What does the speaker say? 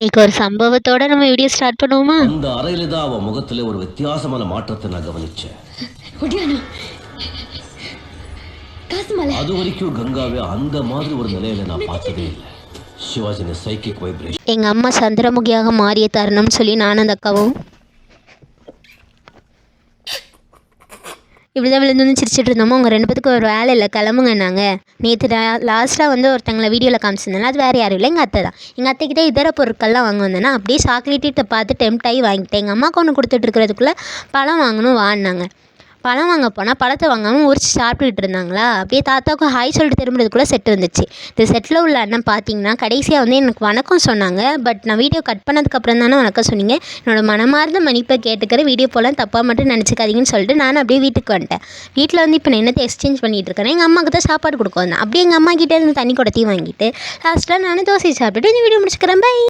இன்னைக்கு ஒரு சம்பவத்தோட நம்ம வீடியோ ஸ்டார்ட் பண்ணுவோமா? அந்த அறையில தான் அவன் முகத்துல ஒரு வித்தியாசமான மாற்றத்தை நான் கவனிச்சேன். ஒடியானா காசுமலை அது வரைக்கும் கங்காவே அந்த மாதிரி ஒரு நிலையில நான் பார்த்ததே இல்லை. சிவாஜின சைக்கிக் வைப்ரேஷன். எங்க அம்மா சந்திரமுகியாக மாறிய தருணம்னு சொல்லி நானும் அந்த அக்காவும் இப்படிதான் விழுந்து சிரிச்சிட்டு இருந்தோமோ. உங்கள் 2 பேத்துக்கு ஒரு வேலை இல்லை, கிளம்புங்க. நாங்கள் நேற்று லாஸ்ட்டாக வந்து ஒருத்தங்களை வீடியோவில் காமிச்சிருந்தேன். அது வேறு யாரும் இல்லை, எங்கள் அத்தை தான். எங்கள் அத்தைக்கிட்டே இதர பொருட்கள்லாம் வாங்க வந்தேன்னா அப்படியே சாக்லேட்டு பார்த்து டெம்ட் ஆகி வாங்கிட்டேன். எங்கள் அம்மாவுக்கு ஒன்று கொடுத்துட்டு இருக்கிறதுக்குள்ளே பழம் வாங்கணும் வாங்கினாங்க. பழம் வாங்க போனால் பழத்தை வாங்காமல் உரிச்சு சாப்பிட்டுக்கிட்டு இருந்தாங்களா. அப்படியே தாத்தாவுக்கு ஹாய் சொல்லிட்டு திரும்புறதுக்குள்ளே செட்டு வந்துச்சு. இந்த செட்டில் உள்ள அண்ணன் பார்த்தீங்கன்னா கடைசியாக வந்து எனக்கு வணக்கம் சொன்னாங்க. பட் நான் வீடியோ கட் பண்ணதுக்கப்புறம் தானே வணக்கம் சொன்னீங்க. என்னோட மனமார்ந்த மன்னிப்பை கேட்டுக்கிற, வீடியோ போலாம் தப்பாக மட்டும் நினச்சிக்காதீங்கன்னு சொல்லிட்டு நான் அப்படியே வீட்டுக்கு வந்துட்டேன். வீட்டில் வந்து இப்போ நான் என்னத்தை எக்ஸ்சேஞ்ச் பண்ணிகிட்டு இருக்கேன். எங்கள் அம்மாவுக்கு தான் சாப்பாடு கொடுக்க வந்தேன். அப்படியே எங்கள் அம்மா கிட்டே இருந்து தண்ணி குடத்தையும் வாங்கிட்டு லாஸ்ட்டாக நான் தோசை சாப்பிட்டுட்டு இந்த வீடியோ முடிச்சுக்கிறேன். பை.